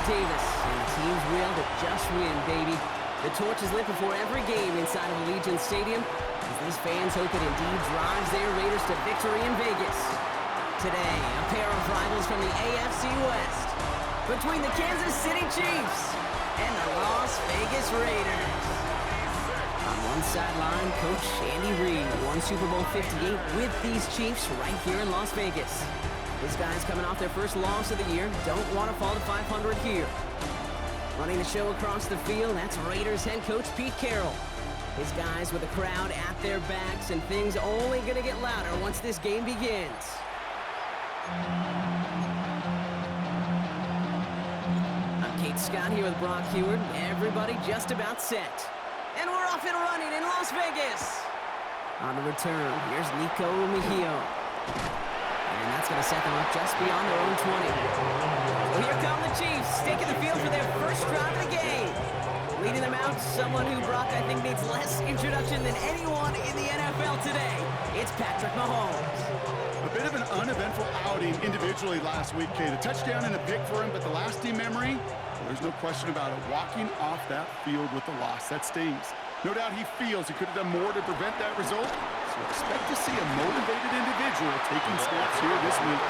Davis, and the team's will to just win, baby. The torch is lit before every game inside of Allegiant Stadium, as these fans hope it indeed drives their Raiders to victory in Vegas. Today, a pair of rivals from the AFC West, between the Kansas City Chiefs and the Las Vegas Raiders. On one sideline, Coach Andy Reid won Super Bowl 58 with these Chiefs right here in Las Vegas. His guys coming off their first loss of the year don't want to fall to 500 here. Running the show across the field, that's Raiders head coach Pete Carroll. His guys with the crowd at their backs, and things only going to get louder once this game begins. I'm Kate Scott here with Brock Heward. Everybody just about set. And we're off and running in Las Vegas. On the return, here's Nico Mejio. And that's going to set them up just beyond their own 20. Well, here come the Chiefs, taking the field for their first drive of the game. Leading them out, someone who, Brock, I think needs less introduction than anyone in the NFL today. It's Patrick Mahomes. A bit of an uneventful outing individually last week, Kate. A touchdown and a pick for him, but the lasting memory, well, there's no question about it. Walking off that field with the loss, that stings. No doubt he feels he could have done more to prevent that result, so expect to see a motivated individual taking snaps here this week.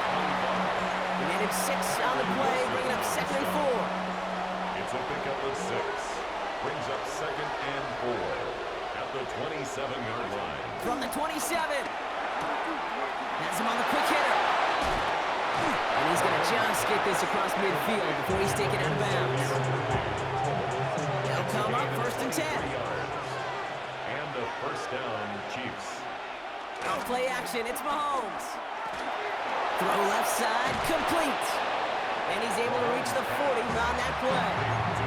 He managed 6 on the play, bringing up 2nd and 4. It's a pickup of 6. Brings up 2nd and 4 at the 27-yard line. From the 27. Has him on the quick hitter. And he's going to just get this across midfield before he's taken out of bounds. They'll come up 1st and 10. And a first down, Chiefs. Off play action, it's Mahomes. Throw left side, complete. And he's able to reach the 40 on that play.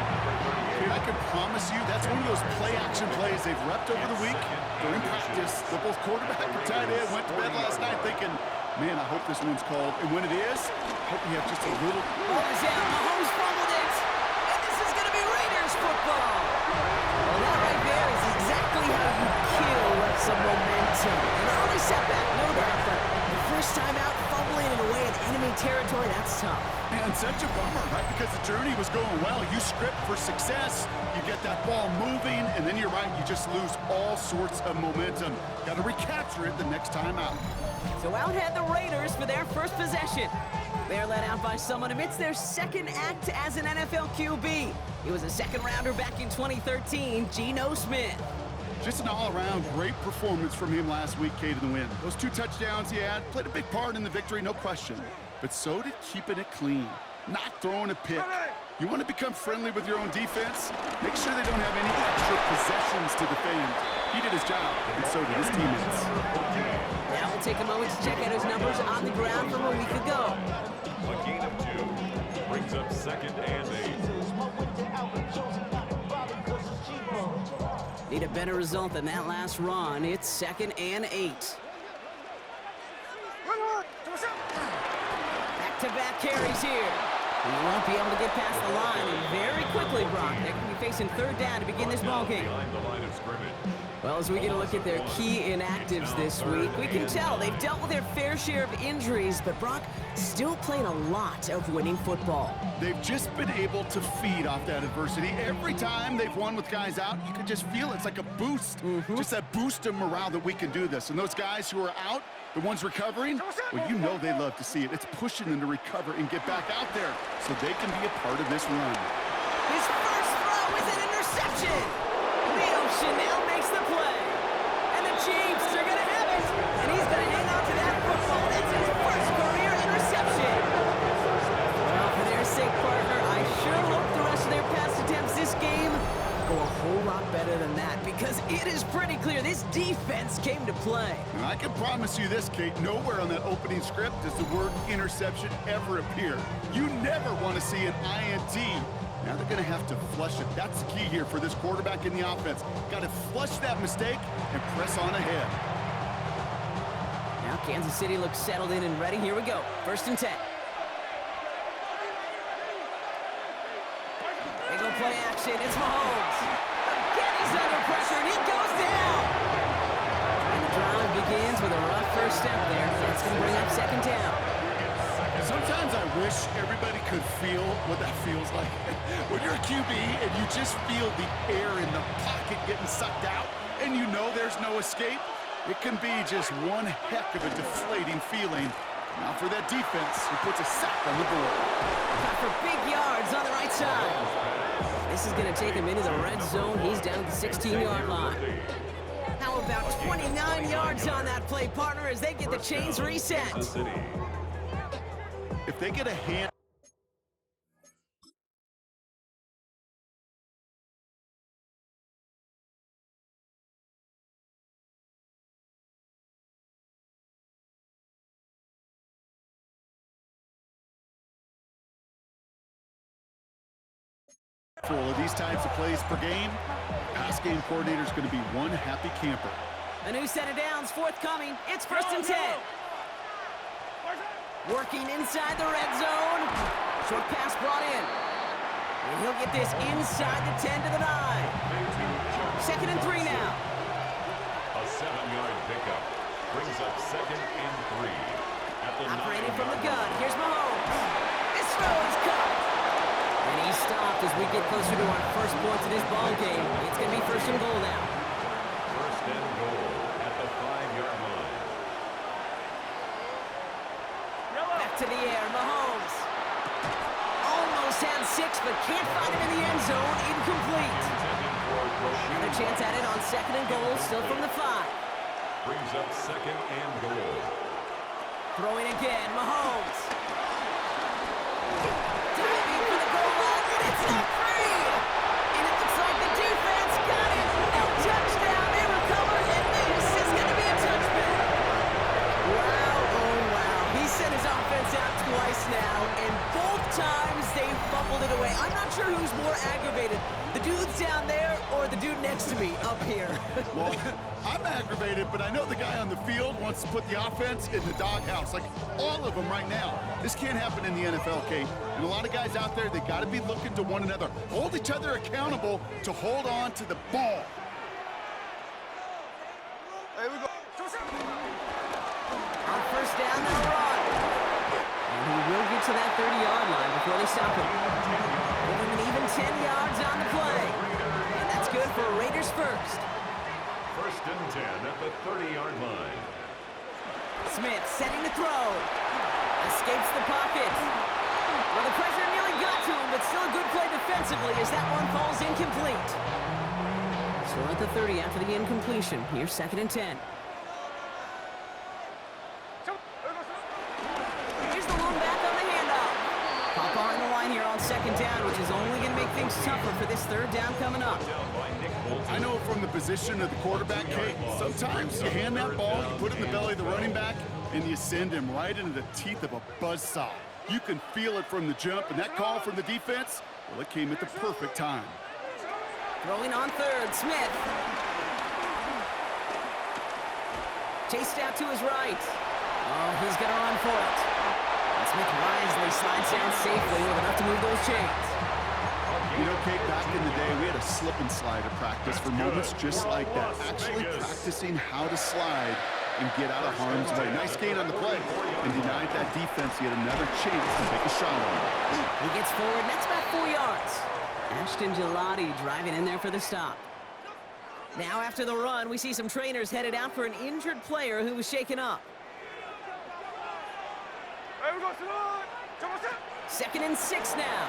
I can promise you that's one of those play-action plays they've repped over the week during practice. The both quarterback and tight end went to bed last night thinking, man, I hope this one's called. And when it is, I hope we have just a little... Ball is out, Mahomes fumbled it. And this is going to be Raiders football. Well, that right there is exactly how you kill some momentum. An early setback, no doubt, but the first time out, fumbling it away in enemy territory, that's tough. Man, such a bummer, right? Because the journey was going well. You script for success, you get that ball moving, and then you're right, you just lose all sorts of momentum. Got to recapture it the next time out. So out head the Raiders for their first possession. They're led out by someone amidst their second act as an NFL QB. He was a second-rounder back in 2013, Geno Smith. Just an all-around great performance from him last week, Kate, in the win. Those 2 touchdowns he had played a big part in the victory, no question. But so did keeping it clean, not throwing a pick. You want to become friendly with your own defense? Make sure they don't have any extra possessions to defend. He did his job, and so did his teammates. Now we'll take a moment to check out his numbers on the ground from a week ago. A gain of 2 brings up 2nd and 8. Need a better result than that last run. It's 2nd and 8. Back-to-back carries here. He won't be able to get past the line, and very quickly, Brock, they're going to be facing 3rd down to begin this ballgame. Behind the line of scrimmage. Well, as we get a look at their key inactives this week, we can tell they've dealt with their fair share of injuries, but Brock still playing a lot of winning football. They've just been able to feed off that adversity. Every time they've won with guys out, you can just feel it's like a boost. Just that boost of morale that we can do this. And those guys who are out, the ones recovering, well, you know they love to see it. It's pushing them to recover and get back out there so they can be a part of this run. His first throw is an interception. Leo Chanel makes the play. And the Chiefs are going to have it. And he's going to hang on to that football. That's his first career interception. Well, for their sake, partner, I sure hope the rest of their pass attempts this game go a whole lot better than that, because it is pretty clear this defense came to play. And I can promise you this, Kate, nowhere on that opening script does the word interception ever appear. You never want to see an INT. Now they're going to have to flush it. That's the key here for this quarterback in the offense. Got to flush that mistake and press on ahead. Now Kansas City looks settled in and ready. Here we go. 1st and 10. They go play action. It's Mahomes. Again, he's under pressure, and he goes down. And the drive begins with a rough first step there. That's going to bring up 2nd down. Sometimes I wish everybody could feel what that feels like. When you're a QB and you just feel the air in the pocket getting sucked out and you know there's no escape, it can be just one heck of a deflating feeling. Now for that defense, who puts a sack on the board. Got for big yards on the right side. This is going to take him into the red zone. He's down at the 16-yard line. How about 29 yards on that play, partner, as they get the chains reset? If they get a hand... of these types of plays per game, pass game coordinator is going to be one happy camper. A new set of downs forthcoming. It's 1st and 10. Working inside the red zone. Short pass brought in. And he'll get this inside the 10 to the 9. 2nd and 3 now. A 7-yard pickup brings up 2nd and 3. At the operating from the gun. Here's Mahomes. This throw is caught. And he's stopped as we get closer to our first points of this ball game. It's going to be 1st and goal now. 1st and goal at the 5-yard line. Back to the air, Mahomes. Almost had 6, but can't find him in the end zone. Incomplete. Another chance at it on 2nd and goal, still from the 5. Brings up 2nd and goal. Throwing again, Mahomes. Diving for the goal line, and it's not free. And it looks like the defense got it. No touchdown. They recover, and this is going to be a touchback. Wow, oh wow. He sent his offense out twice now, and both times they fumbled it away. I'm not sure who's more aggravated, the dudes down there or the dude next to me up here. Well, I'm aggravated, but I know the guy on the field wants to put the offense in the doghouse, like all of them right now. This can't happen in the NFL, Kate. And a lot of guys out there, they got to be looking to one another, hold each other accountable to hold on to the ball. Here we go. On 1st down, they'll run. And he will get to that 30-yard line before they stop him. Give him an even 10 yards on the play. And that's good for Raiders first. 1st and 10 at the 30-yard line. Smith setting to throw. Escapes the pocket. Well, the pressure nearly got to him, but still a good play defensively as that one falls incomplete. So at the 30 after the incompletion. Here's 2nd and 10. Here's the lone back on the handoff. Pop on the line here on 2nd down, which is only going to make things tougher for this 3rd down coming up. I know from the position of the quarterback, Kate, sometimes you hand that ball, you put it in the belly of the running back, and you send him right into the teeth of a buzzsaw. You can feel it from the jump, and that call from the defense, well, it came at the perfect time. Throwing on 3rd, Smith. Chased out to his right. Oh, he's going to run for it. And Smith wisely slides down safely with enough to move those chains. You know, Kate, back in the day, we had a slip and slide at practice for moments just like that. Actually practicing how to slide and get out of harm's way. Nice gain on the play, and denied that defense yet another chance to take a shot on him. He gets forward, and that's about 4 yards. Ashton Gelati driving in there for the stop. Now after the run, we see some trainers headed out for an injured player who was shaken up. 2nd and 6 now.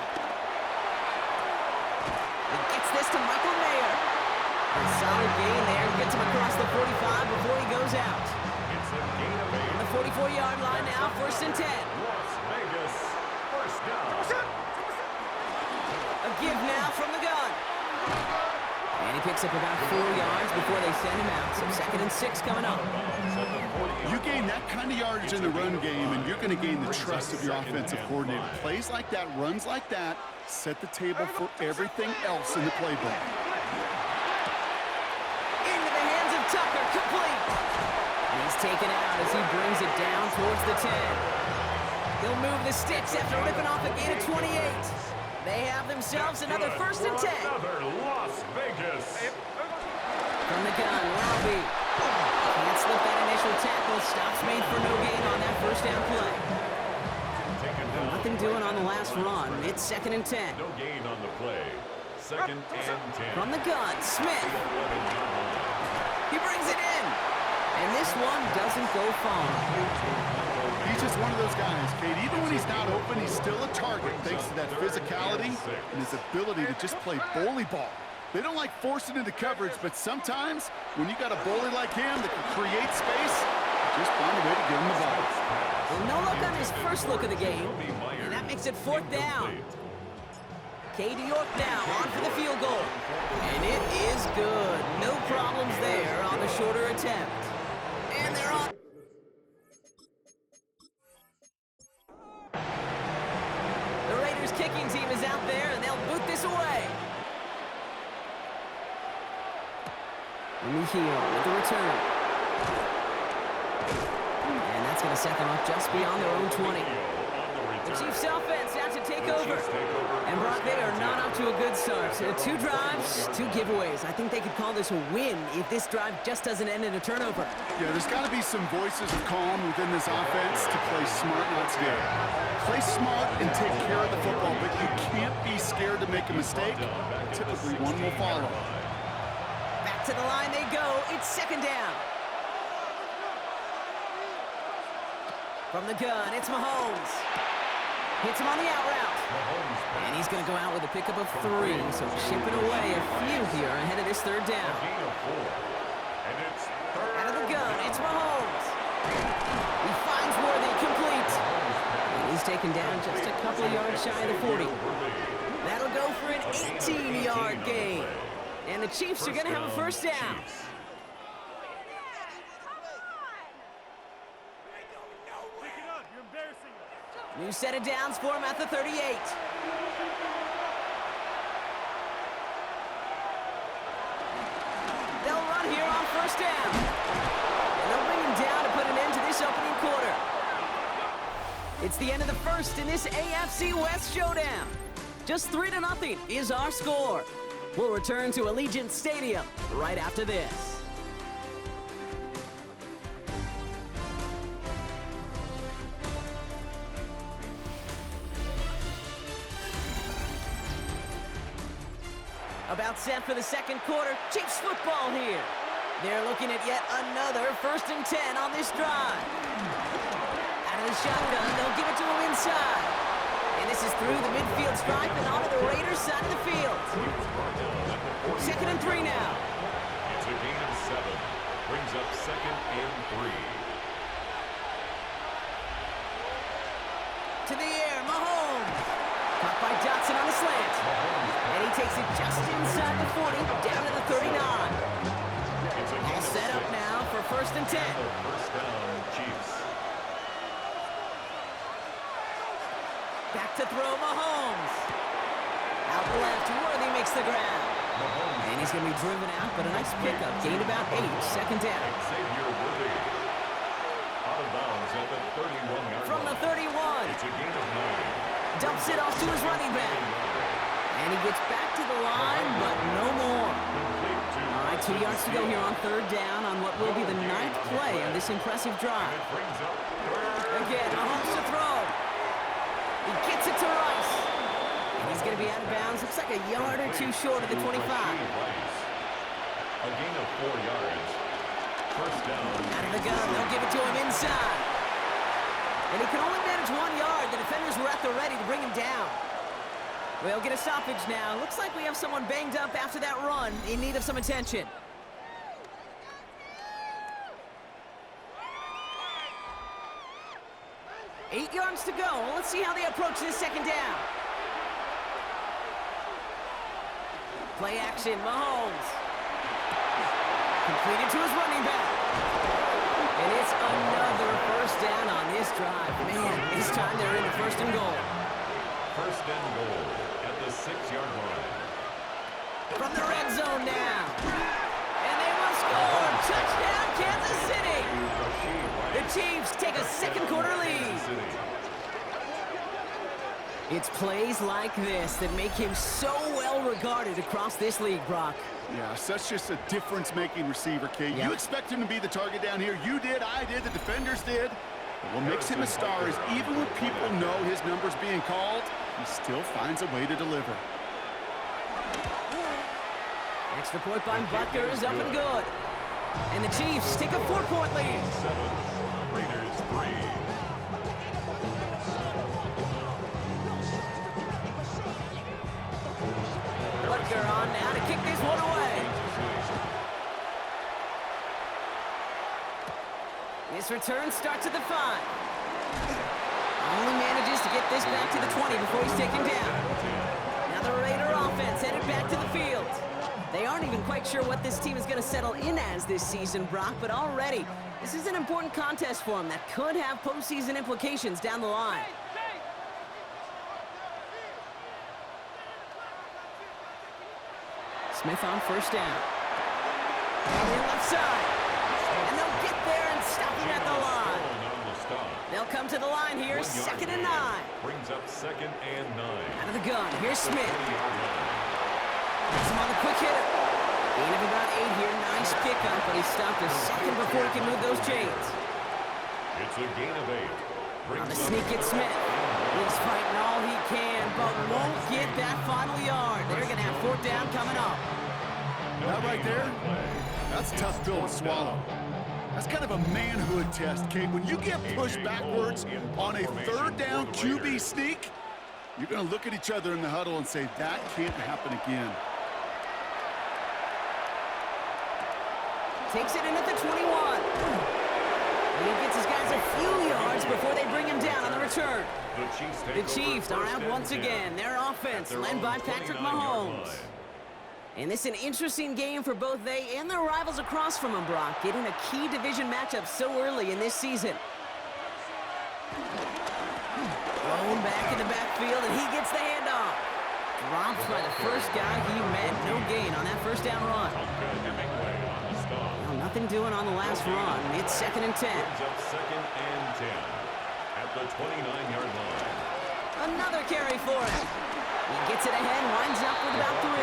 He gets this to Michael Mayer. A solid gain there. Gets him across the 45 before he goes out. It's a gain of 8. On the 44-yard line now, 1st and 10. Las Vegas, 1st down. A give now from the gun. And he picks up about 4 yards before they send him out. So 2nd and 6 coming up. You gain that kind of yardage in the run game, and you're going to gain the trust of your offensive coordinator. Plays like that, runs like that, set the table for everything else in the playbook. Into the hands of Tucker, complete. And he's taken out as he brings it down towards the 10. He'll move the sticks after ripping off a gain of 28. They have themselves another 1st and 10. Another Las Vegas. From the gun, Robbie. Can't slip that initial tackle. Stops made for no gain on that 1st down play. doing on the last run? It's 2nd and 10. No gain on the play. 2nd and 10. From the gun, Smith. He brings it in. And this one doesn't go far. He's just one of those guys, Kate. Even when he's not open, he's still a target thanks to that physicality and his ability to just play bully ball. They don't like forcing into coverage, but sometimes when you got a bully like him that can create space, just find a way to give him the ball. Well, no luck on his first look of the game, and that makes it 4th down. Katie York now on for the field goal. And it is good. No problems there on the shorter attempt. And they're on. The Raiders kicking team is out there, and they'll boot this away. Mihio with the return. And that's going to set them up just beyond their own 20. The Chiefs offense out to take over. And Brock, they are not up to a good start. 2 drives, 2 giveaways. I think they could call this a win if this drive just doesn't end in a turnover. Yeah, there's got to be some voices of calm within this offense to play smart, not scared. Play smart and take care of the football, but you can't be scared to make a mistake. Typically, one will follow. Back to the line they go. It's 2nd down. From the gun, it's Mahomes. Hits him on the out route. And he's going to go out with a pickup of 3. So chipping away a few here ahead of this 3rd down. Out of the gun, it's Mahomes. He finds Worthy complete. And he's taken down just a couple of yards shy of the 40. That'll go for an 18-yard gain. And the Chiefs are going to have a 1st down. New set of downs for him at the 38. They'll run here on 1st down. And they'll bring him down to put an end to this opening quarter. It's the end of the 1st in this AFC West showdown. Just 3-0 is our score. We'll return to Allegiant Stadium right after this. About set for the 2nd quarter. Chiefs football here. They're looking at yet another 1st and 10 on this drive. Out of the shotgun, they'll give it to him inside. And this is through the midfield stripe and onto the Raiders' side of the field. 2nd and 3 now. It's a gain of 7. Brings up 2nd and 3. To the air, Mahomes. Caught by Dotson on the slant. And he takes it just inside the 40, down to the 39. All set up now for 1st and 10. 1st down, Chiefs. Back to throw, Mahomes. Out left, Worthy makes the ground. And he's going to be driven out, but a nice pickup. Gained about 8, 2nd down. Xavier Worthy. Out of bounds at the 31-yard From the 31. It's a gain of 9. Dumps it off to his running back. And he gets back to the line, but no more. All right, 2 yards to go here on 3rd down on what will be the 9th play of this impressive drive. Again, Mahomes to throw. He gets it to Rice. And he's going to be out of bounds. Looks like a yard or 2 short of the 25. A gain of 4 yards. 1st down. Out of the gun, they'll give it to him inside. And he can only manage 1 yard. The defenders were at the ready to bring him down. We'll get a stoppage now. Looks like we have someone banged up after that run in need of some attention. Eight yards to go. Let's see how they approach this 2nd down. Play action, Mahomes. Completed to his running back. And it's another 1st down on this drive. Man, this time they're in the 1st and goal. 1st and goal at the 6-yard line. From the red zone now. And they will score. Touchdown, Kansas City. The Chiefs take a 2nd quarter lead. It's plays like this that make him so well regarded across this league, Brock. Yeah, such just a difference-making receiver, Kate. Yep. You expect him to be the target down here. You did, I did, the defenders did. But what makes him a star is even when people know his number's being called, he still finds a way to deliver. Extra point by Butker is up and good. And the Chiefs take a 4-point lead. 7, Raiders 3. Butker on now to kick this one away. This return starts at the 5. Only manages to get this back to the 20 before he's taken down. Now the Raider offense headed back to the field. They aren't even quite sure what this team is going to settle in as this season, Brock, but already this is an important contest for them that could have postseason implications down the line. Smith on first down. On the left side. And they'll get there and stop him at the line. They'll come to the line here, 2nd and 9. Brings up 2nd and 9. Out of the gun, here's Smith. Gets him on the quick hitter. Gain of about 8 here, nice pickup, but he stopped a second before he can move those chains. It's a gain of 8. On the sneak at Smith. He's fighting all he can, but won't get that final yard. They're going to have 4th down coming up. That right there, that's a tough pill to swallow. That's kind of a manhood test, Kate. When you get pushed backwards on a 3rd down QB sneak, you're going to look at each other in the huddle and say, that can't happen again. Takes it in at the 21. And he gets his guys a few yards before they bring him down on the return. The Chiefs are out once again. Their offense led by Patrick Mahomes. And this is an interesting game for both they and their rivals across from them, Brock, getting a key division matchup so early in this season. Thrown back in the backfield, and he gets the handoff. Dropped by the first guy he met. No gain on that first down run. Well, nothing doing on the last run. It's 2nd and 10. Brings up 2nd and 10 at the 29-yard line. Another carry for him. He gets it ahead, winds up with about 3.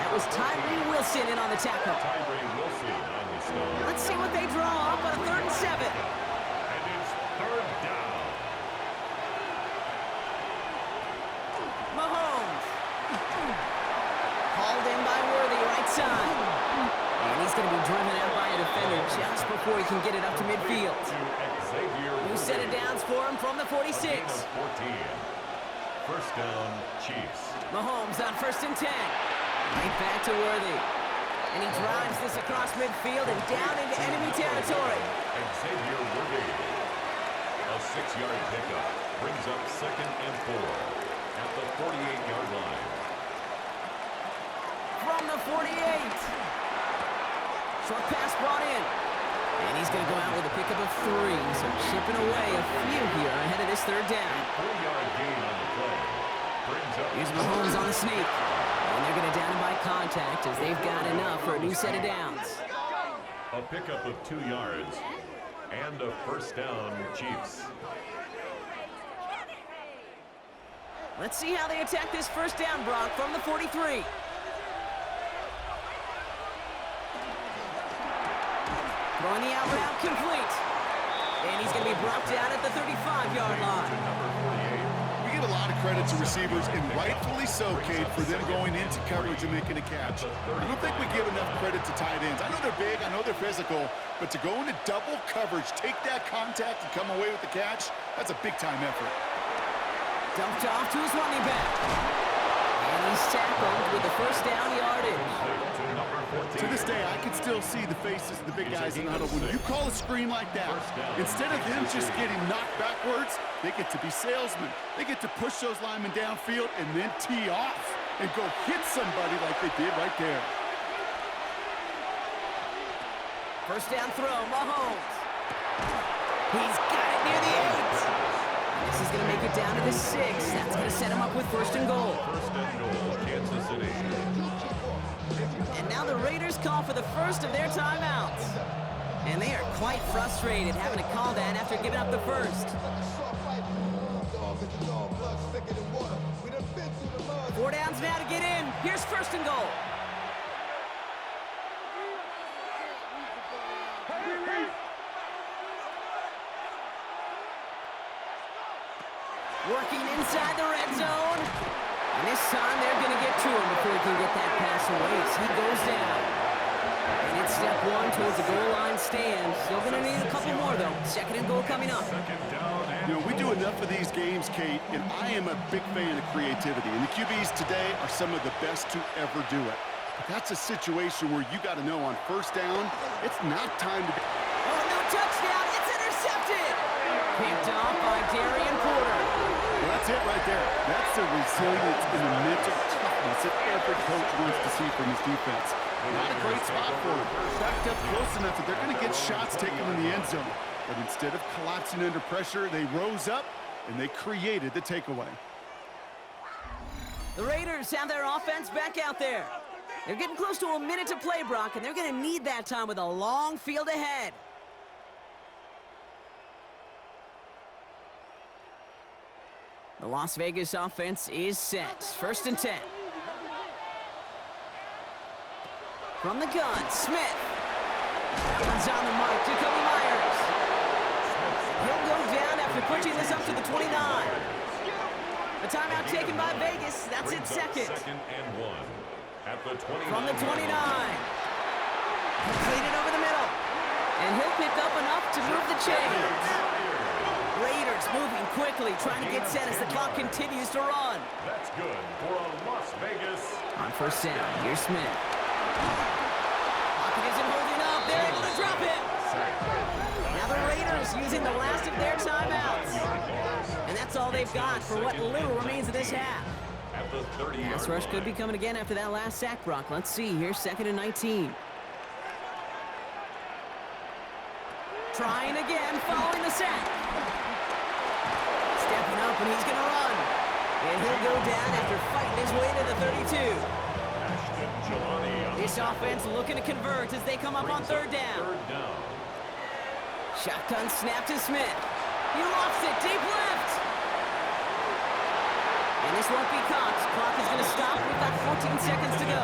That was Tyree Wilson in on the tackle. Tyree Wilson on the stop. Let's see what they draw up on a 3rd and 7. And it's 3rd down. Mahomes. Hauled in by Worthy, right side. And he's going to be driven out by a defender just before he can get it up to midfield. New set of downs for him from the 46. 14. First down, Chiefs. Mahomes on 1st and 10. Right back to Worthy. And he drives this across midfield and down into enemy territory. Xavier Worthy. A 6-yard pickup. Brings up 2nd and 4 at the 48-yard line. From the 48. Short pass brought in. And he's going to go out with a pickup of 3. So chipping away a few here ahead of this 3rd down. 4-yard gain on the play. Brings up. Here's Mahomes on the sneak. And they're going to down him by contact as they've got enough for a new set of downs. A pickup of 2 yards and a first down, Chiefs. Let's see how they attack this first down, Brock, from the 43. Throwing the out route complete. And he's going to be brought down at the 35-yard line. We give a lot of credit to receivers, and rightfully so, Kate, for them going into coverage and making a catch. I don't think we give enough credit to tight ends. I know they're big, I know they're physical, but to go into double coverage, take that contact, and come away with the catch, that's a big-time effort. Dumped off to his running back. And he's tackled with the first down yardage. To this day, I can still see the faces of the big guys in the huddle. When you call a screen like that, instead of them just getting knocked backwards, they get to be salesmen. They get to push those linemen downfield and then tee off and go hit somebody like they did right there. First down throw, Mahomes. He's got it near the 8. This is going to make it down to the 6. That's going to set him up with 1st and goal. 1st and goal, Kansas City. And now the Raiders call for the first of their timeouts. And they are quite frustrated having to call that after giving up the first. 4 downs now to get in. Here's 1st and goal. Blocking inside the red zone. And this time they're going to get to him before he can get that pass away as he goes down. And it's step one towards the goal line stand. Still going to need a couple more, though. Second and goal coming up. You know, we do enough of these games, Kate, and I am a big fan of creativity. And the QBs today are some of the best to ever do it. But that's a situation where you got to know on first down, it's not time to be... Oh, no touchdown. It's intercepted. Picked off by Darian Porter. Well, that's it right there. That's the resilience and the mental toughness that every coach wants to see from his defense. Not a great spot for him. Backed up close enough that they're going to get shots taken in the end zone. But instead of collapsing under pressure, they rose up and they created the takeaway. The Raiders have their offense back out there. They're getting close to a minute to play, Brock, and they're going to need that time with a long field ahead. The Las Vegas offense is set. First and 10. From the gun, Smith. One's on the mark, Jacoby Myers. He'll go down after pushing this up to the 29. A timeout taken by Vegas. That's its second. Second and 1 at the 29. From the 29. Completed over the middle. And he'll pick up enough to move the chains. Raiders moving quickly, trying to get set as the clock continues to run. That's good for a Las Vegas. On first down, here's Smith. Pocket isn't holding up. They're able to drop it. Now the Raiders using the last of their timeouts. And that's all they've got for what little remains of this half. At the 30-yard Pass rush could be coming again after that last sack, Brock. Let's see. Here's second and 19. Trying again, following the sack. Stepping up, and he's going to run. And he'll go down after fighting his way to the 32. This offense looking to convert as they come up on third down. Shotgun snap to Smith. He lofts it deep left. And this won't be caught. Clock is going to stop. We've got 14 seconds to go.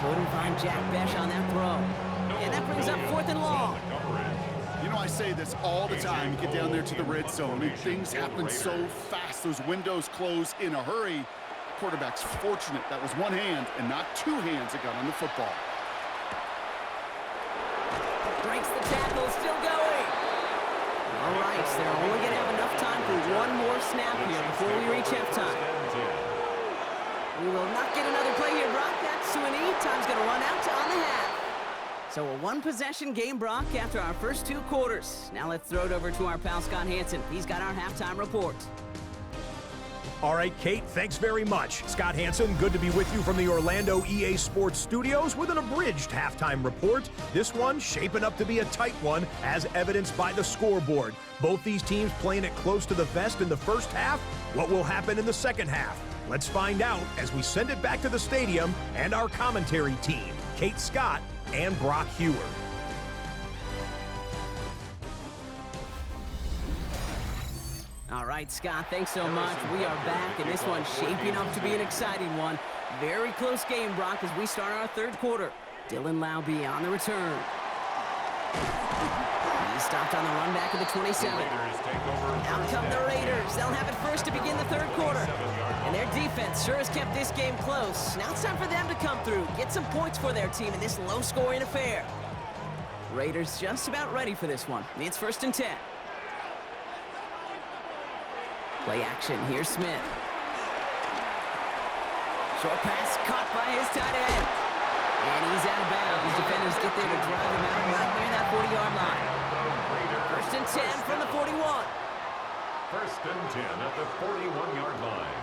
Couldn't find Jack Besh on that throw. And that brings up fourth and long. You know, I say this all the time. You get down there to the red zone, and things happen so fast. Those windows close in a hurry. Quarterback's fortunate that was one hand and not two hands that got on the football. Breaks the tackle, still going. All right, so they're only going to have enough time for one more snap here before we reach halftime. We will not get another play here, Brock. That's to an E. Time's going to run out on the half. So a one-possession game, Brock, after our first two quarters. Now let's throw it over to our pal Scott Hansen. He's got our halftime report. All right, Kate, thanks very much. Scott Hansen, good to be with you from the Orlando EA Sports Studios with an abridged halftime report. This one shaping up to be a tight one, as evidenced by the scoreboard. Both these teams playing it close to the vest in the first half. What will happen in the second half? Let's find out as we send it back to the stadium and our commentary team, Kate Scott and Brock Hewer. All right, Scott, thanks so much. We are back, and this one's shaping up to be an exciting one. Very close game, Brock, as we start our third quarter. Dylan Laube on the return. He stopped on the run back of the 27. Out come the Raiders. They'll have it first to begin the third quarter. And their defense sure has kept this game close. Now it's time for them to come through, get some points for their team in this low-scoring affair. Raiders just about ready for this one. It's first and 10. Play action. Here's Smith. Short pass caught by his tight end. And he's out of bounds. Defenders get there to drive him out right near that 40-yard line. First and 10 from the 41. First and 10 at the 41-yard line.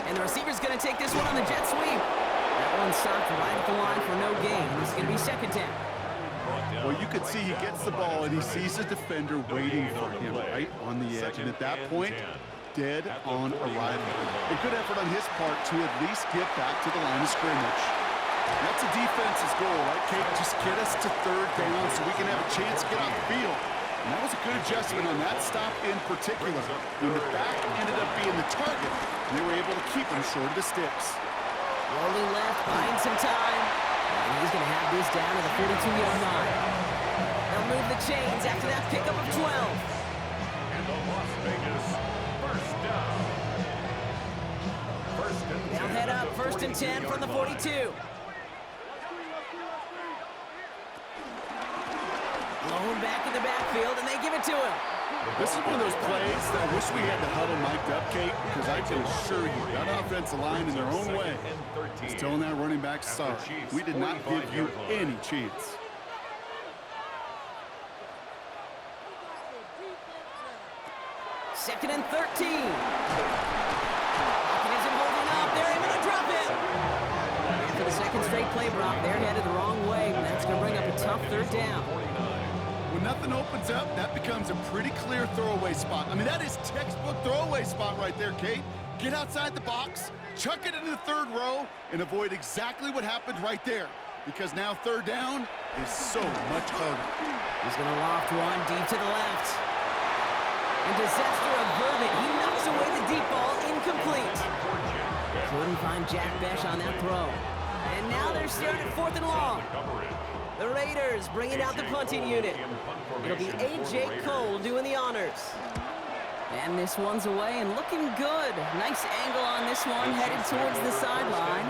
And the receiver's going to take this one on the jet sweep. That one stopped right at the line for no gain. This is going to be second down. Well, you could see he gets the ball and he sees a defender waiting for him right on the edge. And at that point, dead on arrival. A good effort on his part to at least get back to the line of scrimmage. That's a defense's goal, right, Kate? Just get us to third down so we can have a chance to get off the field. And that was a good adjustment on that stop in particular. When the back ended up being the target, they were able to keep him short of the sticks. Rolling left, buying some time. And he's going to have this down to the 42-yard line. They'll move the chains after that pickup of 12. And the Las First and 10 from the 42. Blown back in the backfield, and they give it to him. This is one of those plays that I wish we had the huddle mic'd up, Kate, because I can assure you that offensive line in their own way is telling that running back, sorry, we did not give you any chance. Second and 13. Hawkins isn't holding up. They're able to drop it. For the second straight play, Brock, they're headed the wrong way. That's going to bring up a tough third down. When nothing opens up, that becomes a pretty clear throwaway spot. I mean, that is textbook throwaway spot right there, Kate. Get outside the box, chuck it into the third row, and avoid exactly what happened right there. Because now third down is so much harder. He's going to loft one deep to the left. And disaster averted. He knocks away the deep ball, incomplete. Couldn't find Jack Besh on that throw. And now they're staring at 4th and long. The Raiders bringing out the punting unit. It'll be A.J. Cole doing the honors. And this one's away and looking good. Nice angle on this one, headed towards the sideline.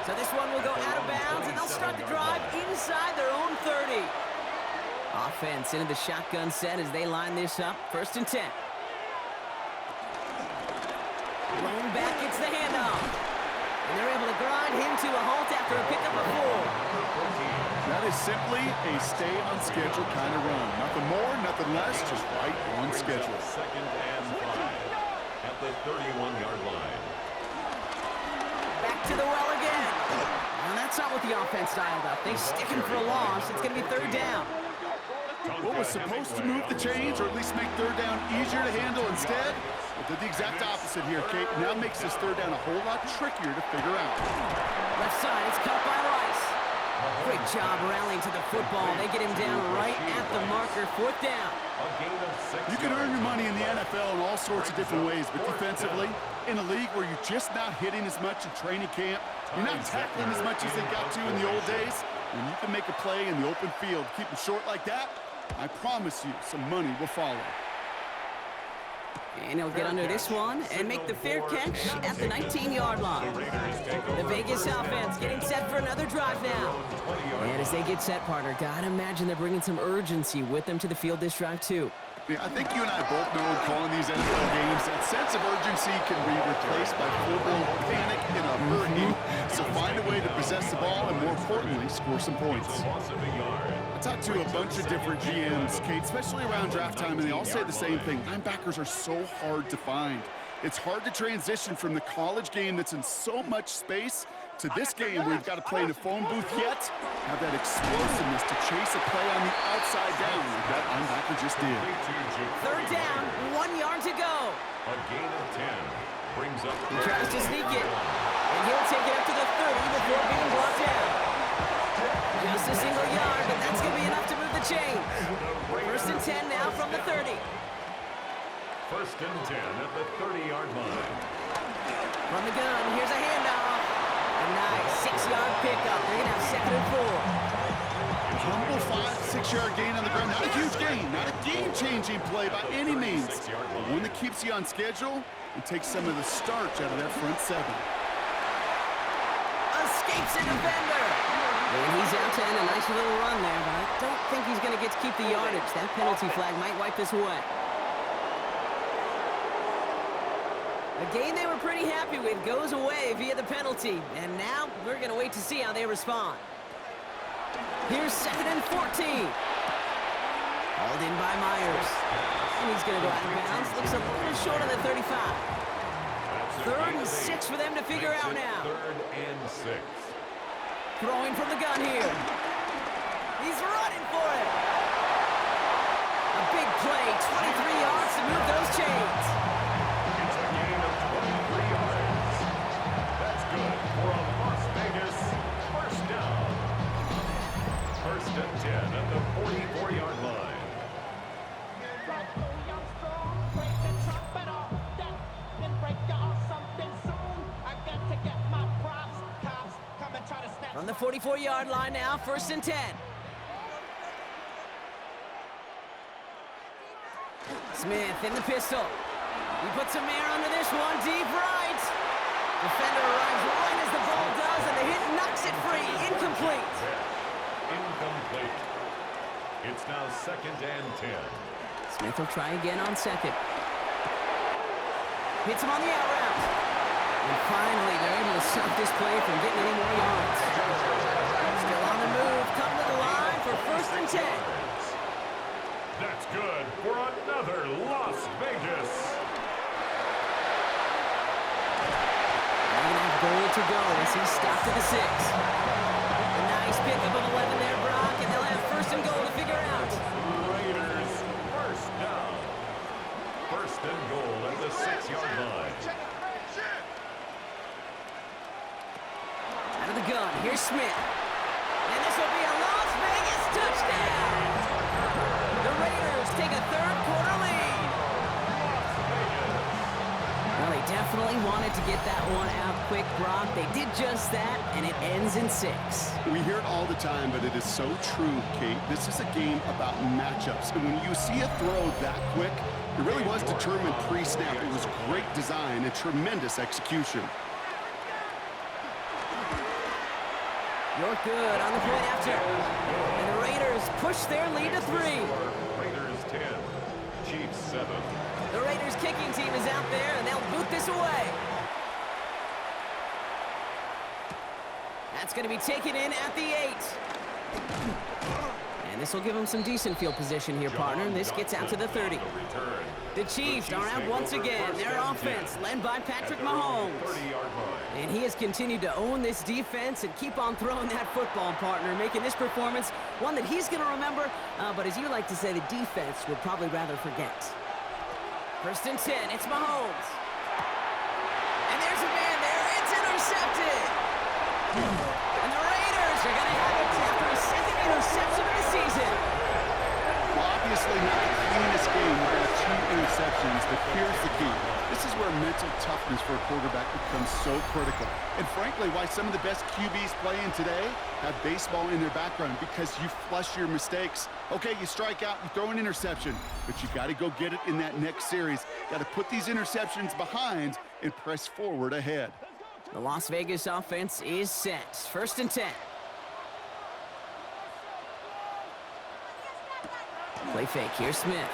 So this one will go out of bounds, and they'll start the drive inside their own 30. Offense into the shotgun set as they line this up. First and 10. Blown back gets the handoff. And they're able to grind him to a halt after a pickup of 4. That is simply a stay-on-schedule kind of run. Nothing more, nothing less, just right on schedule. Second and 5 at the 31-yard line. Back to the well again. Well, that's not what the offense dialed up. They stick him for a loss. It's going to be third down. What was supposed to move the chains, or at least make third down easier to handle instead, it did the exact opposite here, Kate. Now makes this third down a whole lot trickier to figure out. Left side, it's caught by Rice. Great job rallying to the football. They get him down right at the marker. 4th down. You can earn your money in the NFL in all sorts of different ways, but defensively, in a league where you're just not hitting as much in training camp, you're not tackling as much as they got to in the old days, when you can make a play in the open field, keep them short like that, I promise you some money will follow. And he'll get under this one and make the fair catch at the 19-yard line. The Vegas offense getting set for another drive now. And as they get set, partner, gotta imagine they're bringing some urgency with them to the field this drive, too. Yeah, I think you and I both know in calling these NFL games, that sense of urgency can be replaced by full-blown panic in a hurry. So find a way to possess the ball and, more importantly, score some points. I talked to a bunch of different GMs, Kate, especially around draft time, and they all say the same thing. Linebackers are so hard to find. It's hard to transition from the college game that's in so much space to this game where you've got to play in a phone booth yet have that explosiveness to chase a play on the outside down like that linebacker just did. Third down, 1 yard to go. A gain of 10 brings up. He tries to sneak it, and he'll take it up to the 30 before being brought down. Just a single yard, but that's going to be enough to move the chains. First and 10 now from the 30. First and 10 at the 30-yard line. From the gun, here's a handoff. A nice 6-yard pickup. They're going to have second and 4. Humble 5-6-yard gain on the ground. Not a huge gain, not a game-changing play by any means, but one that keeps you on schedule and takes some of the starch out of that front 7. Escapes a defender. And he's out to end a nice little run there, but I don't think he's going to get to keep the yardage. That penalty flag might wipe this away. A gain they were pretty happy with goes away via the penalty. And now we're going to wait to see how they respond. Here's second and 14. Hauled in by Myers. And he's going to go out of bounds. Looks a little short on the 35. Third and 6 for them to figure out now. Third and 6. Throwing from the gun here. He's running for it. A big play, 23 yards to move those chains. It's a gain of 23 yards. That's good for a Las Vegas first down. First and 10 at the 44-yard line. From the 44-yard line now, first and 10. Smith in the pistol. He puts some air under this one, deep right. Defender arrives right as the ball it free. Incomplete. Incomplete. It's now 2nd and 10. Smith will try again on second. Hits him on the out route. And finally, they're able to stop this play from getting any more yards. Still on the move. Come to the line for 1st and 10. That's good for another Las Vegas. Goal to go as he's stopped at the 6. A nice pickup of 11 there, Brock, and they'll have 1st and goal to figure out. Raiders, 1st down. 1st and goal at the 6-yard line. Out of the gun, here's Smith. And this will be a Las Vegas touchdown. The Raiders take a 3rd quarter lead. Well, they definitely wanted to get that one out quick, Brock. They did just that, and it ends in 6. We hear it all the time, but it is so true, Kate. This is a game about matchups. And when you see a throw that quick, it really was determined pre-snap. It was great design and tremendous execution. You're good on the point after. And the Raiders push their lead to 3. Raiders 10, Chiefs 7. The Raiders kicking team is out there, and they'll boot this away. That's going to be taken in at the 8. And this will give them some decent field position here, partner. This gets out to the 30. The Chiefs are out once again. Their offense led by Patrick Mahomes. And he has continued to own this defense and keep on throwing that football, partner, making this performance one that he's going to remember. But as you like to say, the defense would probably rather forget. 1st and 10, it's Mahomes. And there's a man there. It's intercepted. And the Raiders are going to have it after a 2nd interception of the season. Well, obviously not the cleanest game. We've got 2 interceptions, but here's the key. This is where mental toughness for a quarterback becomes so critical. And frankly, why some of the best QBs playing today have baseball in their background, because you flush your mistakes. Okay, you strike out, you throw an interception, but you got to go get it in that next series. Got to put these interceptions behind and press forward ahead. The Las Vegas offense is set. 1st and 10. Play fake. Here's Smith.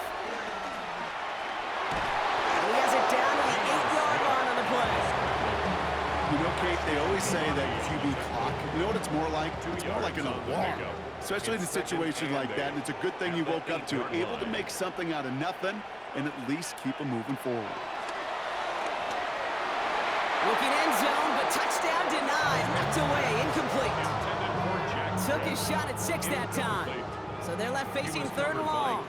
He has it down to the 8-yard line on the play. You know, Kate, they always say that QB clock, you know what it's more like? It's more like an alarm, especially in a situation like that. And it's a good thing you woke up to it, able to make something out of nothing and at least keep them moving forward. Looking end zone, but touchdown denied. Knocked away, incomplete. Took his shot at 6 that time. So they're left facing 3rd and long.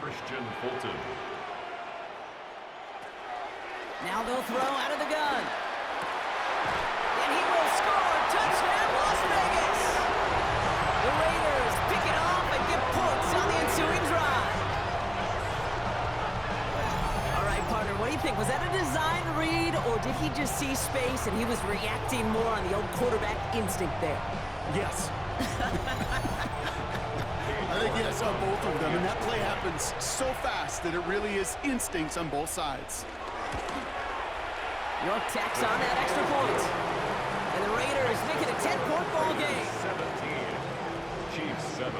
Now they'll throw out of the gun. And he will score. Touchdown, Las Vegas. The Raiders pick it off and get points on the ensuing drive. All right, partner, what do you think? Was that a design read, or did he just see space and he was reacting more on the old quarterback instinct there? Yes. I think yes on both of them, and that play happens so fast that it really is instincts on both sides. York tacks on that extra point. And the Raiders make it a 10-point ball game. 17, Chiefs 7.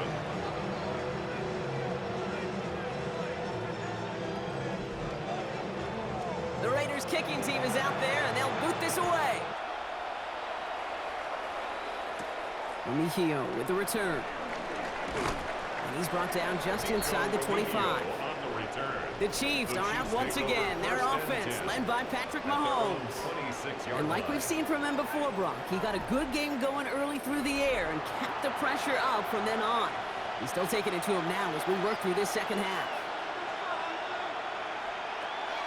The Raiders kicking team is out there, and they'll boot this away. Mejio with the return. And he's brought down just inside the 25. The Chiefs are out once again. Their offense led by Patrick Mahomes. And like we've seen from him before, Brock, he got a good game going early through the air and kept the pressure up from then on. He's still taking it to him now as we work through this 2nd half.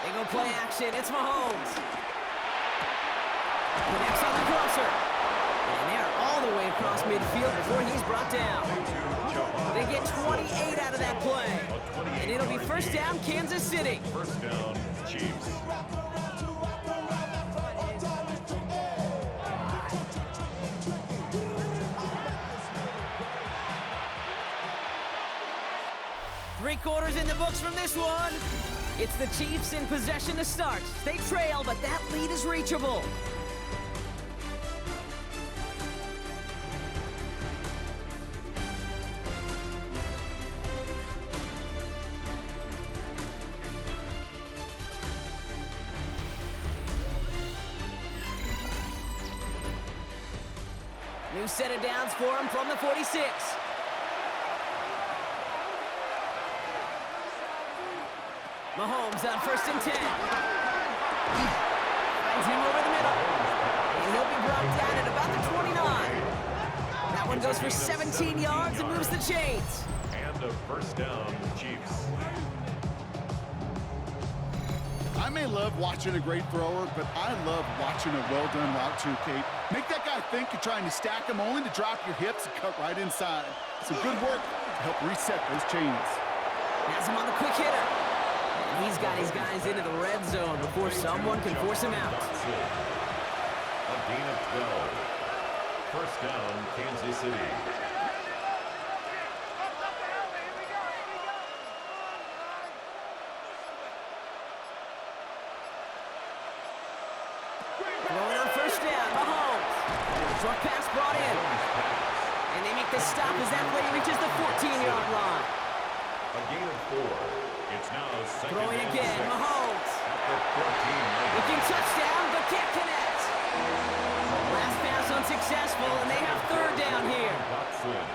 They go play action. It's Mahomes. Connects on the crosser. And they're all the way across midfield before he's brought down. They get 28 out of that play. And it'll be 1st down, Kansas City. 1st down, Chiefs. Three quarters in the books from this one. It's the Chiefs in possession to start. They trail, but that lead is reachable. New set of downs for him from the 46. Mahomes on 1st and 10. Finds him over the middle. And he'll be brought down at about the 29. That one goes for 17 yards and moves the chains. And a first down, Chiefs. I may love watching a great thrower, but I love watching a well-done route too, Kate. Make that guy think you're trying to stack him only to drop your hips and cut right inside. Some good work to help reset those chains. Has him on the quick hitter. And he's got his guys into the red zone before someone can force him out. A gain of 12. First down, Kansas City. Throwing on 1st down, Mahomes. Short pass brought in. And they make the stop as that play reaches the 14-yard line. A gain of 4. It's now second Throwing and again, 6. Mahomes. At the 14. Looking touchdown, but can't connect. Last pass unsuccessful, and they have 3rd down here. Watson.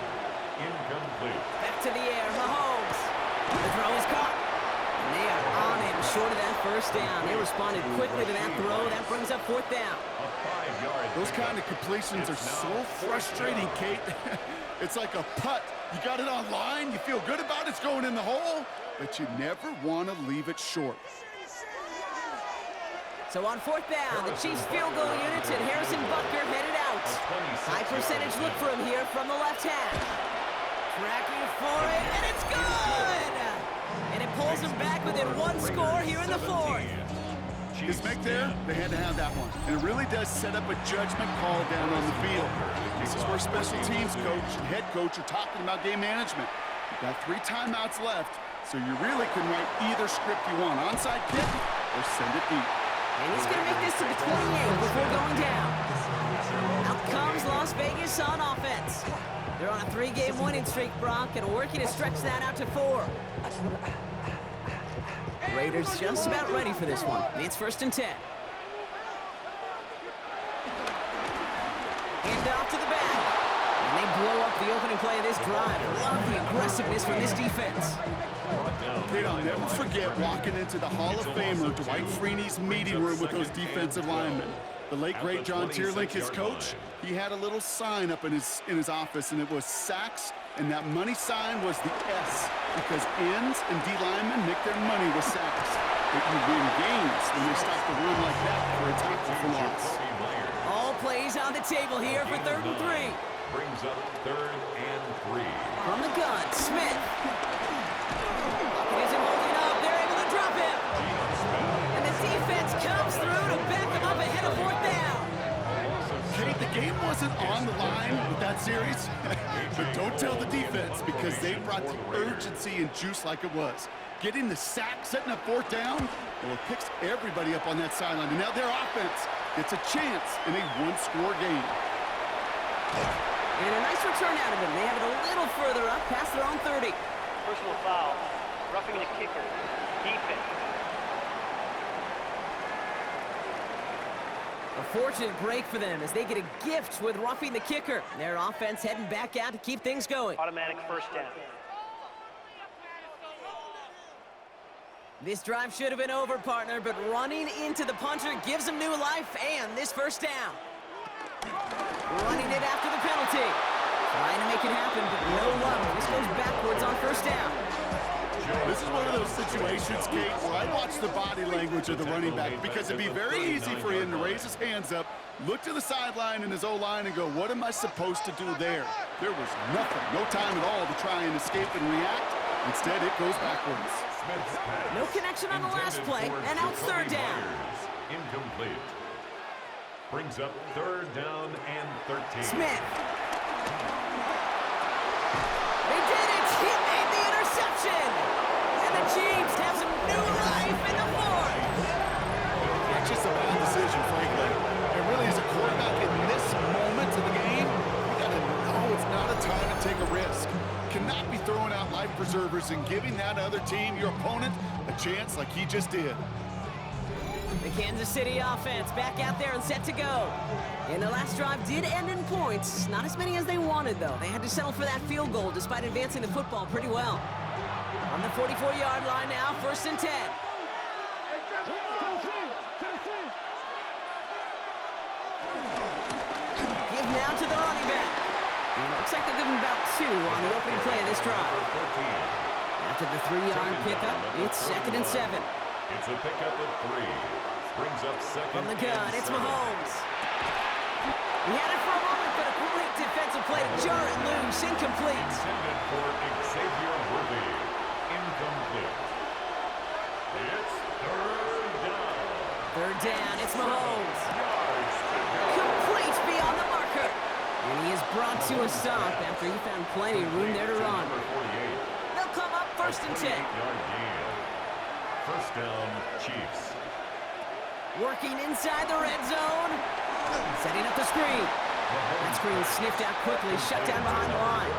Incomplete. Back to the air, Mahomes. The throw is caught. And they are on him short of that 1st down. They responded quickly to that throw. That brings up 4th down. A 5-yard. Those kind of completions are so frustrating, Kate. It's like a putt. You got it on line, you feel good about it's going in the hole, but you never want to leave it short. So on 4th down, the Chiefs field goal units and Harrison Butker headed out. High percentage look for him here from the left hash. Tracking for it, and it's good! And it pulls him back within 1 score here in the 4th. His make there, they had to have that one. And it really does set up a judgment call down on the field. This is where special teams coach and head coach are talking about game management. You've got 3 timeouts left, so you really can write either script you want. Onside kick or send it deep. And he's going to make this to the 28 before going down. Out comes Las Vegas on offense. They're on a 3-game winning streak, Brock, and working to stretch that out to 4. Raiders just about ready for this one. It's 1st and 10. Hand off to the back. And they blow up the opening play of this drive. Love the aggressiveness from this defense. Kate, I'll never forget walking into the Hall of Famer Dwight Freeney's meeting room with those defensive linemen. The late, great John Tierlink, his coach, he had a little sign up in his office, and it was sacks, and that money sign was the S, because ends and D linemen make their money with sacks. But you win games when they stop the run like that for a tackle for loss. All plays on the table here for 3rd and 3. Brings up 3rd and 3. From the gun, Smith. Isn't holding up. They're able to drop him. And the defense comes through to back him up ahead of 4th down. Kate, the game wasn't on the line with that series, but don't tell the defense because they brought the urgency and juice like it was. Getting the sack, setting up 4th down, well, it picks everybody up on that sideline. And now their offense gets a chance in a 1-score game. And a nice return out of him. They have it a little further up past their own 30. Personal foul. Roughing the kicker. Defense. A fortunate break for them as they get a gift with roughing the kicker. Their offense heading back out to keep things going. Automatic 1st down. This drive should have been over, partner, but running into the punter gives them new life and this 1st down. Running it after the penalty. Trying to make it happen, but no luck. This goes backwards on 1st down. This is one of those situations, Kate, where I watch the body language of the running back because it'd be very easy for him to raise his hands up, look to the sideline and his O-line and go, what am I supposed to do there? There was nothing, no time at all to try and escape and react. Instead, it goes backwards. No connection on the last play, and now it's 3rd down. Incomplete. Brings up 3rd down and 13. Smith. They did it! He made the interception! And the Chiefs have some new life in the 4th! That's just a bad decision, frankly. And really, as a quarterback in this moment of the game, you gotta know it's not a time to take a risk. Cannot be throwing out life preservers and giving that other team, your opponent, a chance like he just did. They Kansas City offense back out there and set to go. And the last drive did end in points. Not as many as they wanted, though. They had to settle for that field goal despite advancing the football pretty well. On the 44-yard line now, 1st and 10. Give now to the running back. And it looks like they'll give him about 2 on the opening play of this drive. After the 3-yard pickup, it's 2nd and 7. It's a pickup of 3. Brings up 2nd From the gun, it's Mahomes. He had it for a moment, but a great defensive play to jar it loose. Incomplete. Intended for Xavier Worthy. Incomplete. It's 3rd down. 3rd down, it's Mahomes. Yards to go. Complete beyond the marker. And he is brought to a stop after he found plenty of room there to run. Number 48. They'll come up 1st and 10. 48-yard gain. 1st down, Chiefs. Working inside the red zone. Setting up the screen. That screen sniffed out quickly, shut down behind the line.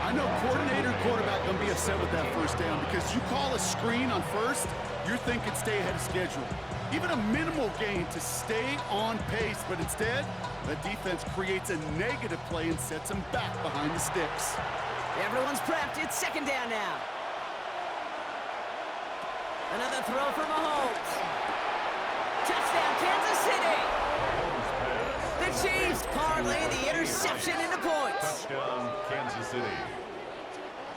I know coordinator and quarterback going to be upset with that 1st down because you call a screen on 1st, you're thinking stay ahead of schedule. Even a minimal gain to stay on pace, but instead, the defense creates a negative play and sets them back behind the sticks. Everyone's prepped. It's 2nd down now. Another throw for Mahomes. Touchdown, Kansas City. The Chiefs parlay the interception into points. Touchdown, Kansas City.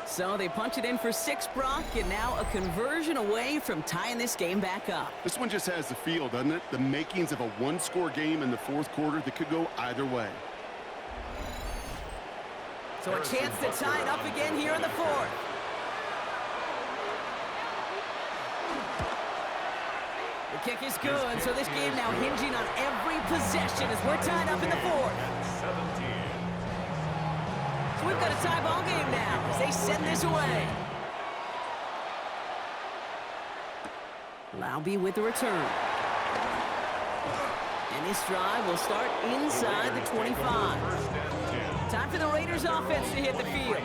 So they punch it in for 6, Brock, and now a conversion away from tying this game back up. This one just has the feel, doesn't it? The makings of a one-score game in the 4th quarter that could go either way. So a chance to tie it up again here in the 4th. The kick is good, so this game now hinging on every possession as we're tied up in the 4th. 17. So we've got a tie ball game now as they send this away. Laube with the return. And this drive will start inside the 25. Time for the Raiders offense to hit the field.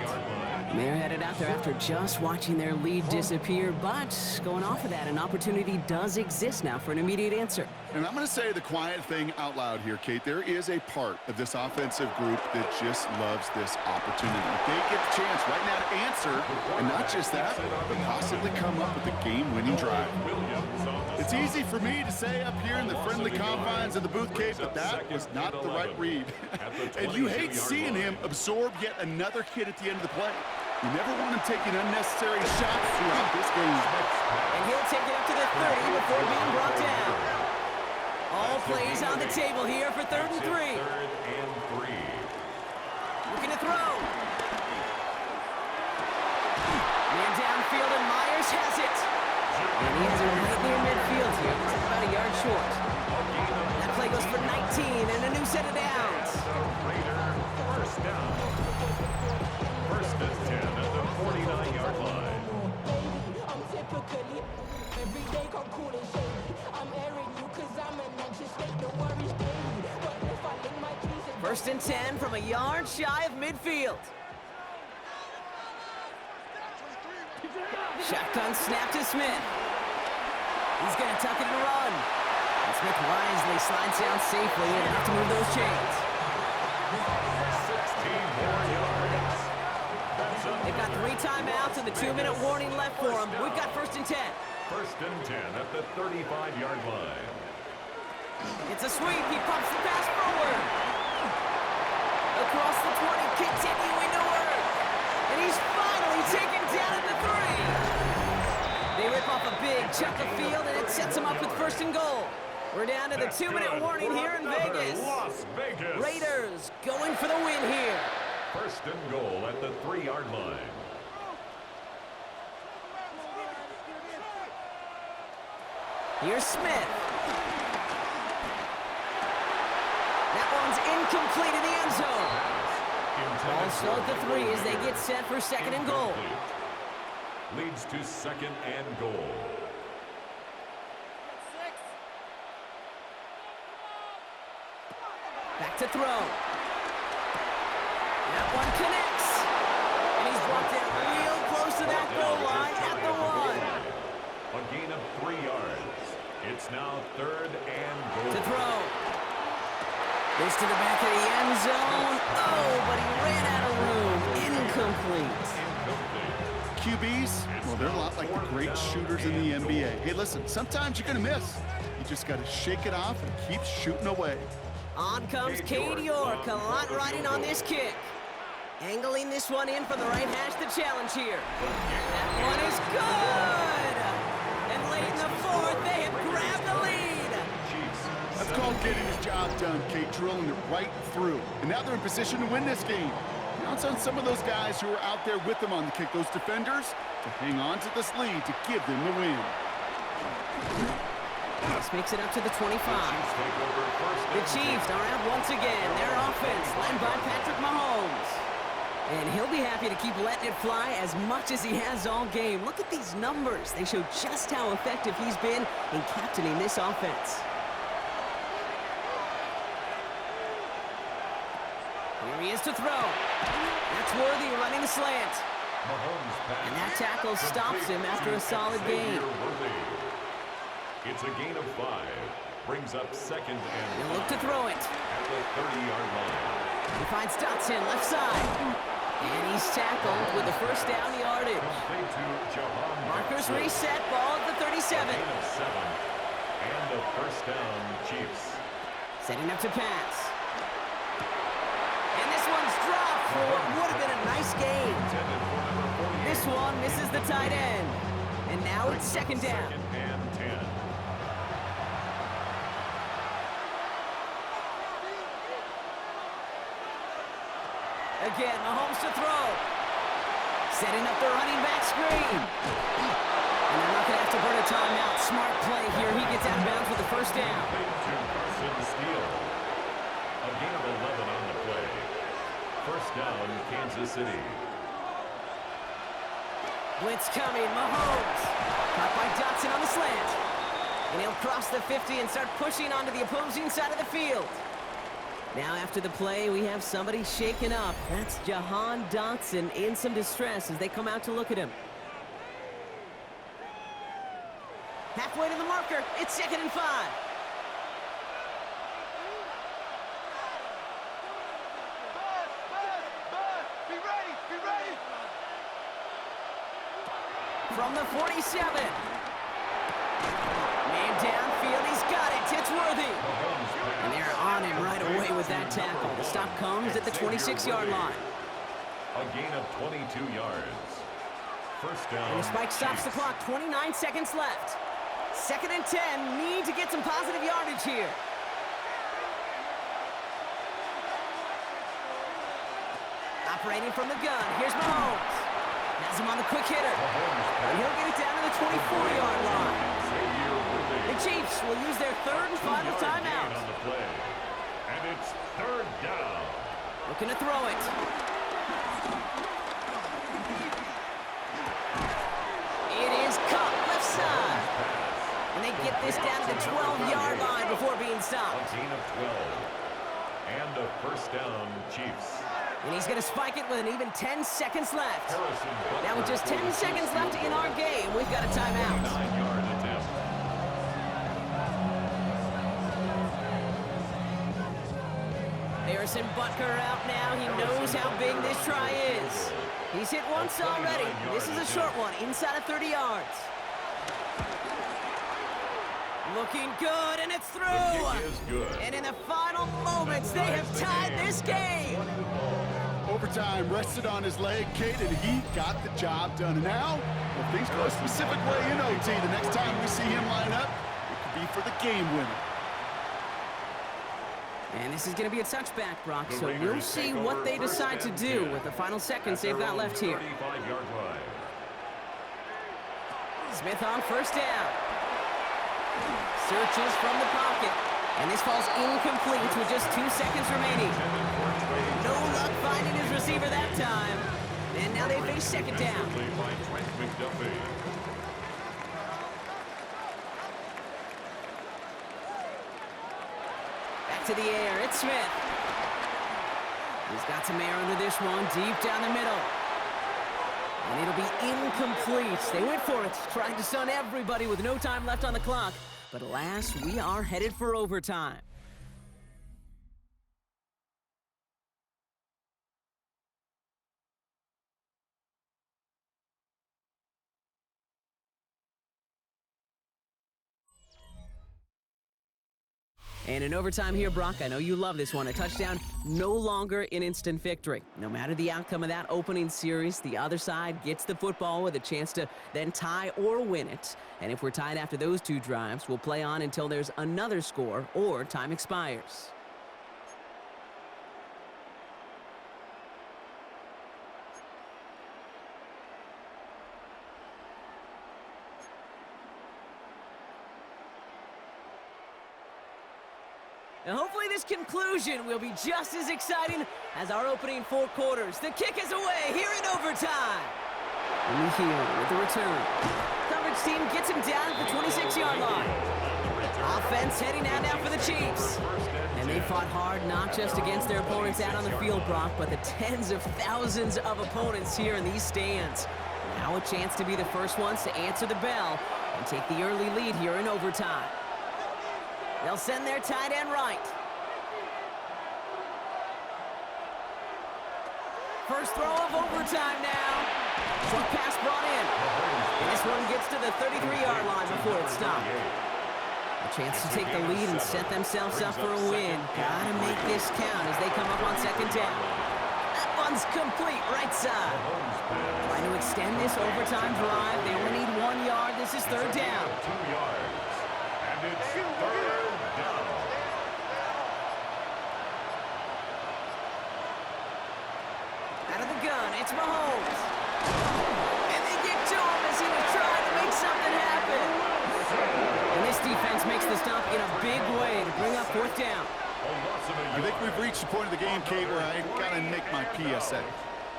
They're headed out there after just watching their lead disappear, but going off of that, an opportunity does exist now for an immediate answer. And I'm going to say the quiet thing out loud here, Kate. There is a part of this offensive group that just loves this opportunity. They get the chance right now to answer, and not just that, but possibly come up with a game-winning drive. It's easy for me to say up here in the friendly confines of the booth, Kate, but that was not the right read. And you hate seeing him absorb yet another hit at the end of the play. You never want him taking unnecessary shots throughout this game. And he'll take it up to the 30 before being brought down. All plays on the table here for 3rd and 3. 3rd and 3. Looking to throw. Man downfield, and Myers has it. And he has it right near midfield here. Looks like about a yard short. That play goes for 19 and a new set of downs. Raider 1st down. 1st and 10 at the 49-yard line. First and 10 from a yard shy of midfield. Shotgun snap to Smith. He's going to tuck it and run. And Smith wisely slides down safely and have to move those chains. 16 more yards. They've got 3 timeouts and the 2-minute warning left for them. We've got 1st and 10. 1st and 10 at the 35-yard line. It's a sweep. He pumps the pass forward. Across the 20, continuing to work. And he's finally taken down at the 3. They rip off a big chunk of field, and it sets them up with 1st and goal. We're down to the 2-minute warning here in Vegas. Las Vegas. Raiders going for the win here. 1st and goal at the 3-yard line. Here's Smith. That one's incomplete in the end zone. Ball still at the 3 as they get set for 2nd and goal. Leads to 2nd and goal. Back to throw. That one connects. And he's brought down real close to that goal line at the 1. A gain of 3 yards. It's now 3rd and goal. To throw. This to the back of the end zone. Oh, but he ran out of room. Incomplete. QBs, well, they're a lot like the great shooters in the NBA. Hey, listen, sometimes you're going to miss. You just got to shake it off and keep shooting away. On comes Cade York, a lot riding on this kick. Angling this one in from the right hash, the challenge here. That one is good! And late in the fourth, they have grabbed the lead. That's called getting his job done, Kate, drilling it right through. And now they're in position to win this game. Now it's on some of those guys who are out there with them on the kick, those defenders, to hang on to this lead to give them the win. This makes it up to the 25. The Chiefs are out once again. Their offense led by Patrick Mahomes. And he'll be happy to keep letting it fly as much as he has all game. Look at these numbers. They show just how effective he's been in captaining this offense. Here he is to throw. That's Worthy running the slant. And that tackle stops him after a solid gain. It's a gain of 5. Brings up 2nd and He'll look to throw it. at the 30-yard line. He finds Dotson left side. And he's tackled with the first down yardage. Complete to Jahan Markers Dotson. reset, ball at the 37. Gain of 7. And a first down, Chiefs. Setting up to pass. And this one's dropped for what would have been a nice gain. Intended for number 48. This one misses the tight end. And now it's second down. 2nd and 10. Again, Mahomes to throw. Setting up the running back screen. And they're not going to have to burn a timeout. Smart play here. He gets out of bounds with the first down. To Carson Steele. A gain of 11 on the play. First down, Kansas City. Blitz coming. Mahomes. Caught by Dotson on the slant. And he'll cross the 50 and start pushing onto the opposing side of the field. Now after the play, we have somebody shaken up. That's Jahan Dotson in some distress as they come out to look at him. Halfway to the marker. It's 2nd and 5. Be ready! From the 47. Man downfield, he's got it. It's Worthy. And they're on him right away with that tackle. The stop comes at the 26-yard line. A gain of 22 yards. First down. And the spike stops the clock. 29 seconds left. 2nd and 10. Need to get some positive yardage here. Operating from the gun. Here's Mahomes. Has him on the quick hitter. And he'll get it down to the 24-yard line. The Chiefs will use their 3rd and final timeout. On the play. And it's 3rd down. Looking to throw it. It is caught left side. And they get this down to the 12-yard line before being A stopped. gain of 12. And a first down, Chiefs. And he's going to spike it with an even 10 seconds left. Harrison Butker Now with just 10 seconds left in our game, we've got a timeout. 9-yard attempt. Harrison Butker out now. He knows how big this try is. He's hit once already. This is a short one, inside of 30 yards. Looking good, and it's through. The kick is good. And in the final moments, they have tied this game. Overtime rested on his leg, Kate, and he got the job done. And now, if things go a specific way in OT, the next time we see him line up, it could be for the game winner. And this is going to be a touchback, Brock, so we'll see what they decide to do with the final seconds they've got left here. 35-yard line. Smith on first down. Searches from the pocket. And this falls incomplete with just 2 seconds remaining. No luck finding his receiver that time. And now they face second down. By Trent McDuffie. Back to the air, it's Smith. He's got some air under this one, deep down the middle. And it'll be incomplete. They went for it, trying to stun everybody with no time left on the clock. But alas, we are headed for overtime. And in overtime here, Brock, I know you love this one. A touchdown, no longer an instant victory. No matter the outcome of that opening series, the other side gets the football with a chance to then tie or win it. And if we're tied after those two drives, we'll play on until there's another score or time expires. And hopefully this conclusion will be just as exciting as our opening 4 quarters. The kick is away here in overtime. And here with the return. Coverage team gets him down at the 26-yard line. Offense heading out now for the Chiefs. And they fought hard not just against their opponents out on the field, Brock, but the tens of thousands of opponents here in these stands. Now a chance to be the first ones to answer the bell and take the early lead here in overtime. They'll send their tight end right. First throw of overtime now. Short pass brought in. And this one gets to the 33-yard line before it's stopped. A chance to take the lead and set themselves up for a win. Gotta make this count as they come up on second down. That one's complete right side. Trying to extend this overtime drive. They only need 1 yard. This is third down. 2 yards. And it's third down. Out of the gun, it's Mahomes. And they get to him as he was trying to make something happen. And this defense makes the stop in a big way to bring up fourth down. I think we've reached the point of the game, Kate, where I gotta make my PSA.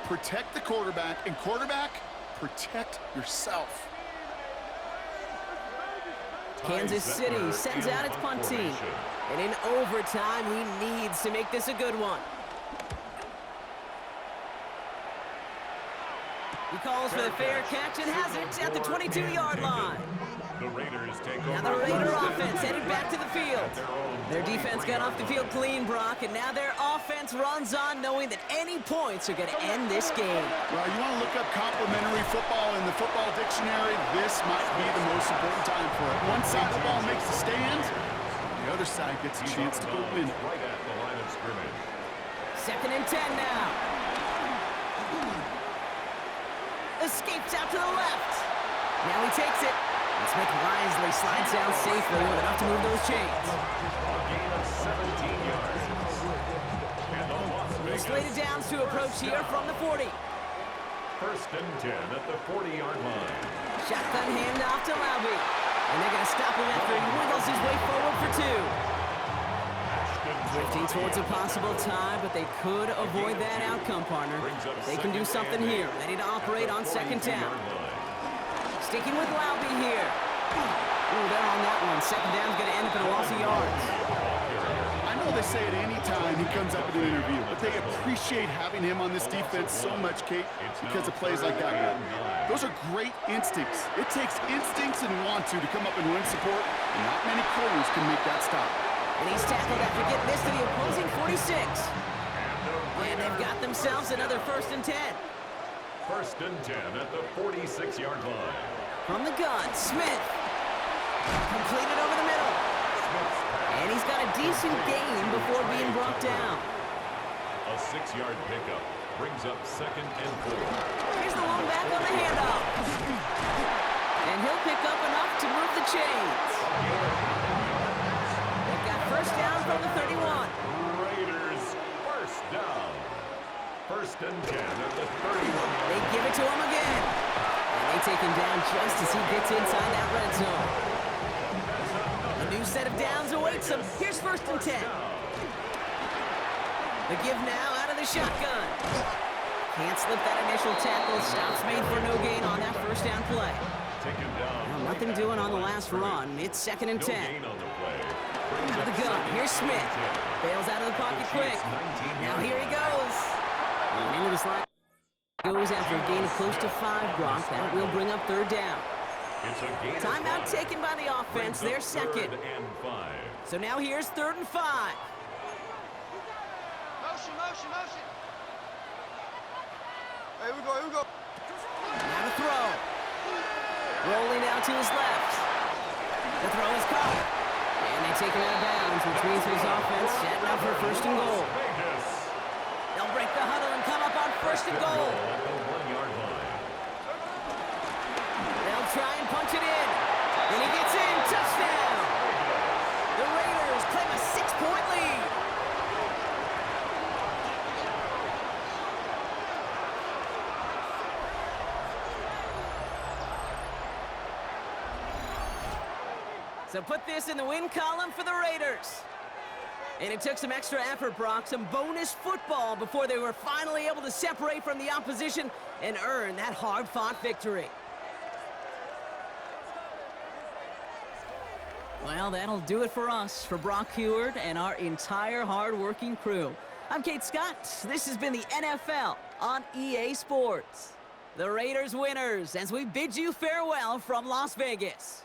Protect the quarterback, and quarterback, protect yourself. Kansas City sends out its punt team. And in overtime, he needs to make this a good one. He calls for the fair catch and has it at the 22-yard line. The Raiders take over. Now the Raider offense headed back to the field. Their defense got off the field clean, Brock, and now their offense runs on knowing that any points are going to end this game. Well, you want to look up complimentary football in the football dictionary, this might be the most important time for it. One side of the ball makes the stand, the other side gets a chance to go win it. Right at the line of scrimmage. 2nd and 10 now. Escapes out to the left. Now he takes it. And Smith wisely slides down safely with enough to move those chains. A gain of 17 yards. And the Las Vegas. Slated downs to approach here from the 40. 1st and 10 at the 40-yard line. Shotgun handoff to Laube. And they're going to stop him after he wiggles his way forward for 2. Drifting towards a possible tie, but they could avoid that outcome, partner. They can do something here. Ready to operate on 2nd down. Sticking with Laube here. Ooh, they're on that one. 2nd down's going to end up in a loss of yards. I know they say it any time he comes up in an interview, but they appreciate having him on this defense so much, Kate, because of plays like that one. Those are great instincts. It takes instincts and want to come up and win support, and not many corners can make that stop. And he's tackled after getting this to the opposing 46. And they've got themselves another 1st and 10. 1st and 10 at the 46-yard line. From the gun, Smith. Completed over the middle. And he's got a decent gain before being brought down. A 6-yard pickup brings up 2nd and 4. Here's the long back on the handoff. And he'll pick up enough to move the chains. They've got 1st down from the 31. Raiders 1st down. 1st and 10 at the 31. They give it to him again. And they take him down just as he gets inside that red zone. A new set of downs awaits him. Here's 1st and 10. The give now out of the shotgun. Can't slip that initial tackle. Stops made for no gain on that 1st down play. Taken down. Well, nothing doing on the last run. It's 2nd and 10. No gain on the play. Out of the gun. Here's Smith. Bails out of the pocket quick. Now here he goes. And into the slot goes after a gain of close to 5, Brock. That will bring up 3rd down. It's a gain of Timeout 5. taken by the offense, their second. 3rd and 5. So now here's 3rd and 5. Motion, motion, motion. Here we go, here we go. Now to throw. Rolling out to his left. The throw is caught. And they take him out of bounds, which means his offense setting up for 1st and goal. Vegas. They'll break the huddle and come up on 1st and goal. At the 1-yard line. They'll try and punch it in. And he gets in. Touchdown. The Raiders claim a 6-point lead. So put this in the win column for the Raiders. And it took some extra effort, Brock, some bonus football before they were finally able to separate from the opposition and earn that hard-fought victory. Well, that'll do it for us, for Brock Heward and our entire hard-working crew. I'm Kate Scott. This has been the NFL on EA Sports. The Raiders winners as we bid you farewell from Las Vegas.